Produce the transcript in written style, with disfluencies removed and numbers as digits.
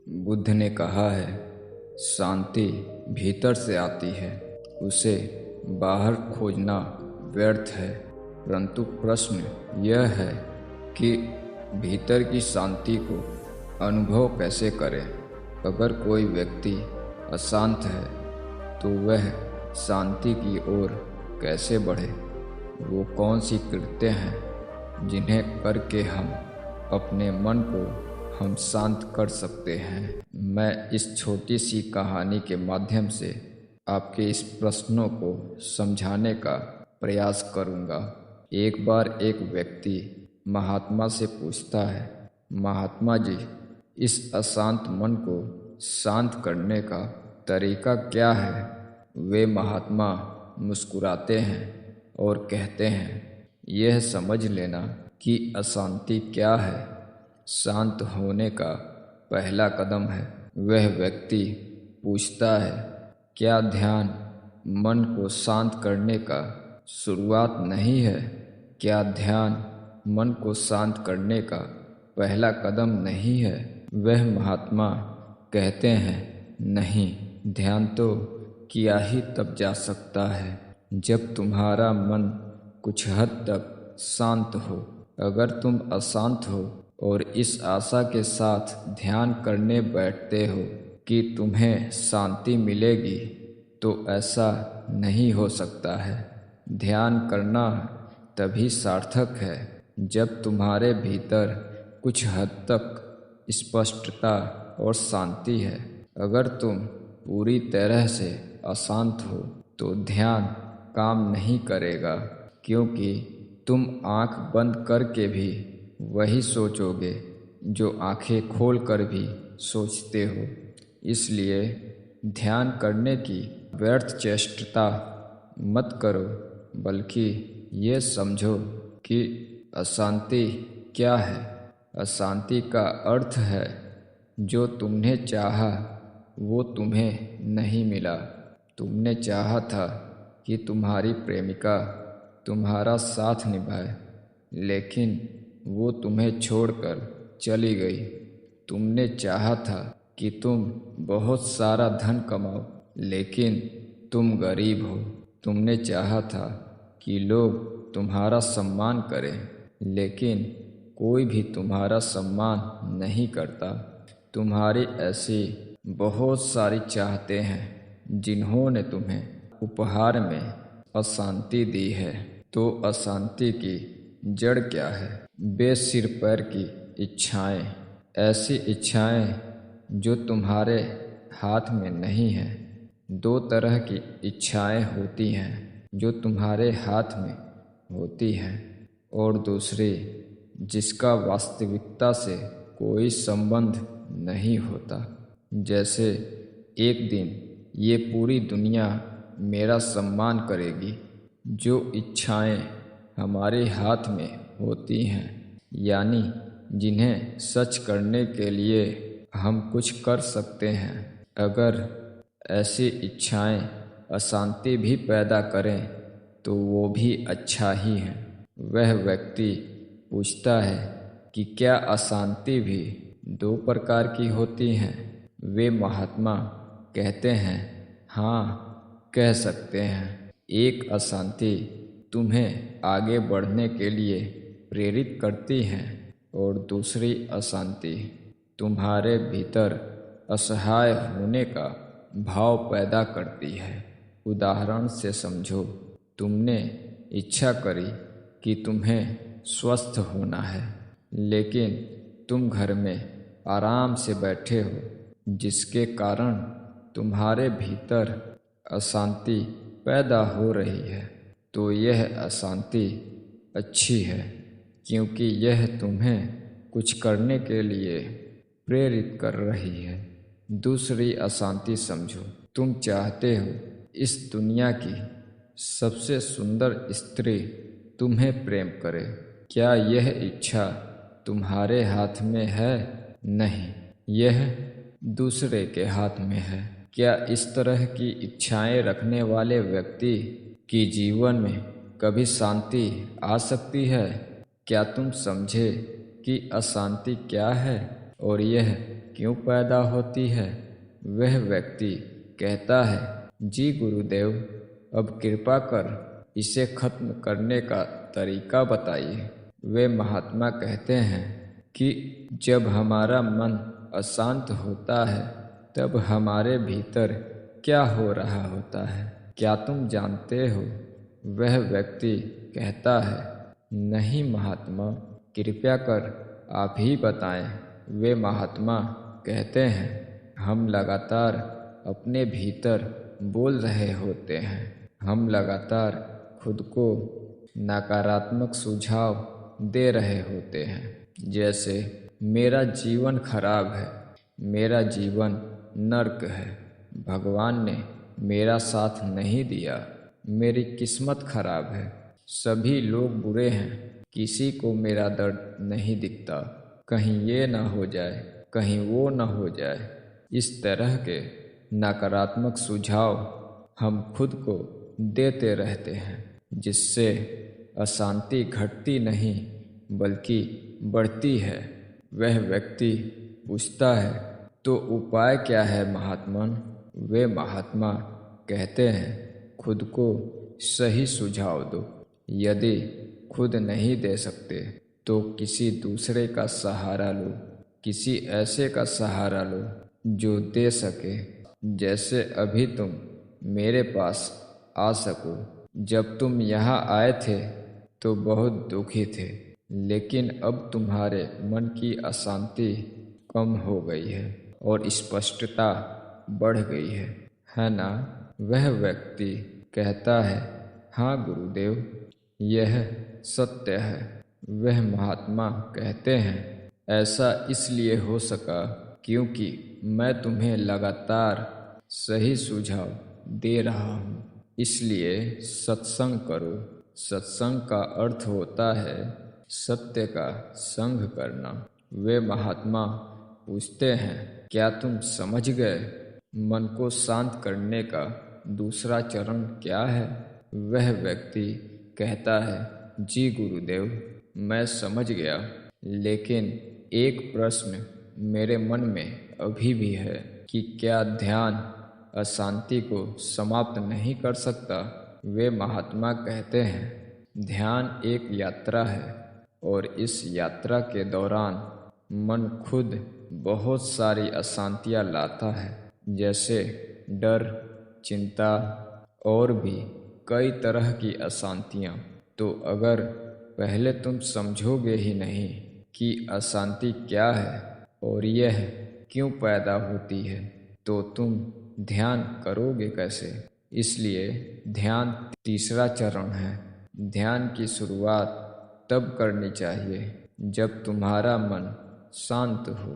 बुद्ध ने कहा है, शांति भीतर से आती है, उसे बाहर खोजना व्यर्थ है। परंतु प्रश्न यह है कि भीतर की शांति को अनुभव कैसे करें। अगर कोई व्यक्ति अशांत है तो वह शांति की ओर कैसे बढ़े। वो कौन सी कृत्य हैं जिन्हें करके हम अपने मन को हम शांत कर सकते हैं। मैं इस छोटी सी कहानी के माध्यम से आपके इस प्रश्नों को समझाने का प्रयास करूंगा। एक बार एक व्यक्ति महात्मा से पूछता है, महात्मा जी, इस अशांत मन को शांत करने का तरीका क्या है। वे महात्मा मुस्कुराते हैं और कहते हैं, यह समझ लेना कि अशांति क्या है, शांत होने का पहला कदम है। वह व्यक्ति पूछता है, क्या ध्यान मन को शांत करने का शुरुआत नहीं है। क्या ध्यान मन को शांत करने का पहला कदम नहीं है। वह महात्मा कहते हैं, नहीं, ध्यान तो किया ही तब जा सकता है जब तुम्हारा मन कुछ हद तक शांत हो। अगर तुम अशांत हो और इस आशा के साथ ध्यान करने बैठते हो कि तुम्हें शांति मिलेगी, तो ऐसा नहीं हो सकता है। ध्यान करना तभी सार्थक है जब तुम्हारे भीतर कुछ हद तक स्पष्टता और शांति है। अगर तुम पूरी तरह से अशांत हो तो ध्यान काम नहीं करेगा, क्योंकि तुम आंख बंद करके भी वही सोचोगे जो आंखें खोलकर भी सोचते हो। इसलिए ध्यान करने की व्यर्थ चेष्टा मत करो, बल्कि ये समझो कि अशांति क्या है। अशांति का अर्थ है जो तुमने चाहा वो तुम्हें नहीं मिला। तुमने चाहा था कि तुम्हारी प्रेमिका तुम्हारा साथ निभाए, लेकिन वो तुम्हें छोड़कर चली गई। तुमने चाहा था कि तुम बहुत सारा धन कमाओ, लेकिन तुम गरीब हो। तुमने चाहा था कि लोग तुम्हारा सम्मान करें, लेकिन कोई भी तुम्हारा सम्मान नहीं करता। तुम्हारी ऐसी बहुत सारी चाहते हैं जिन्होंने तुम्हें उपहार में अशांति दी है। तो अशांति की जड़ क्या है। बेसिर पैर की इच्छाएं, ऐसी इच्छाएं जो तुम्हारे हाथ में नहीं हैं। दो तरह की इच्छाएं होती हैं जो तुम्हारे हाथ में होती हैं और दूसरी जिसका वास्तविकता से कोई संबंध नहीं होता। जैसे एक दिन ये पूरी दुनिया मेरा सम्मान करेगी। जो इच्छाएं हमारे हाथ में होती हैं, यानी जिन्हें सच करने के लिए हम कुछ कर सकते हैं, अगर ऐसी इच्छाएं अशांति भी पैदा करें तो वो भी अच्छा ही है। वह व्यक्ति पूछता है कि क्या अशांति भी दो प्रकार की होती हैं। वे महात्मा कहते हैं, हाँ, कह सकते हैं। एक अशांति तुम्हें आगे बढ़ने के लिए प्रेरित करती है और दूसरी अशांति तुम्हारे भीतर असहाय होने का भाव पैदा करती है। उदाहरण से समझो, तुमने इच्छा करी कि तुम्हें स्वस्थ होना है, लेकिन तुम घर में आराम से बैठे हो, जिसके कारण तुम्हारे भीतर अशांति पैदा हो रही है। तो यह अशांति अच्छी है, क्योंकि यह तुम्हें कुछ करने के लिए प्रेरित कर रही है। दूसरी अशांति समझो, तुम चाहते हो इस दुनिया की सबसे सुंदर स्त्री तुम्हें प्रेम करे। क्या यह इच्छा तुम्हारे हाथ में है? नहीं, यह दूसरे के हाथ में है। क्या इस तरह की इच्छाएं रखने वाले व्यक्ति की जीवन में कभी शांति आ सकती है? क्या तुम समझे कि अशांति क्या है और यह क्यों पैदा होती है? वह व्यक्ति कहता है, जी गुरुदेव, अब कृपा कर इसे खत्म करने का तरीका बताइए। वे महात्मा कहते हैं कि जब हमारा मन अशांत होता है तब हमारे भीतर क्या हो रहा होता है, क्या तुम जानते हो? वह व्यक्ति कहता है, नहीं महात्मा, कृपया कर आप ही बताएं। वे महात्मा कहते हैं, हम लगातार अपने भीतर बोल रहे होते हैं। हम लगातार खुद को नकारात्मक सुझाव दे रहे होते हैं, जैसे मेरा जीवन खराब है, मेरा जीवन नर्क है, भगवान ने मेरा साथ नहीं दिया, मेरी किस्मत खराब है, सभी लोग बुरे हैं, किसी को मेरा दर्द नहीं दिखता, कहीं ये ना हो जाए, कहीं वो ना हो जाए। इस तरह के नकारात्मक सुझाव हम खुद को देते रहते हैं, जिससे अशांति घटती नहीं बल्कि बढ़ती है। वह व्यक्ति पूछता है, तो उपाय क्या है महात्मन? वे महात्मा कहते हैं, खुद को सही सुझाव दो। यदि खुद नहीं दे सकते तो किसी दूसरे का सहारा लो, किसी ऐसे का सहारा लो जो दे सके। जैसे अभी तुम मेरे पास आ सको। जब तुम यहाँ आए थे तो बहुत दुखी थे, लेकिन अब तुम्हारे मन की अशांति कम हो गई है और स्पष्टता बढ़ गई है ना? वह व्यक्ति कहता है, हाँ गुरुदेव, यह सत्य है। वह महात्मा कहते हैं, ऐसा इसलिए हो सका क्योंकि मैं तुम्हें लगातार सही सुझाव दे रहा हूँ। इसलिए सत्संग करो। सत्संग का अर्थ होता है सत्य का संग करना। वे महात्मा पूछते हैं, क्या तुम समझ गए? मन को शांत करने का दूसरा चरण क्या है? वह व्यक्ति कहता है, जी गुरुदेव, मैं समझ गया, लेकिन एक प्रश्न मेरे मन में अभी भी है कि क्या ध्यान अशांति को समाप्त नहीं कर सकता? वे महात्मा कहते हैं, ध्यान एक यात्रा है और इस यात्रा के दौरान मन खुद बहुत सारी अशांतियाँ लाता है, जैसे डर, चिंता और भी कई तरह की अशांतियाँ। तो अगर पहले तुम समझोगे ही नहीं कि अशांति क्या है और यह क्यों पैदा होती है, तो तुम ध्यान करोगे कैसे? इसलिए ध्यान तीसरा चरण है। ध्यान की शुरुआत तब करनी चाहिए जब तुम्हारा मन शांत हो।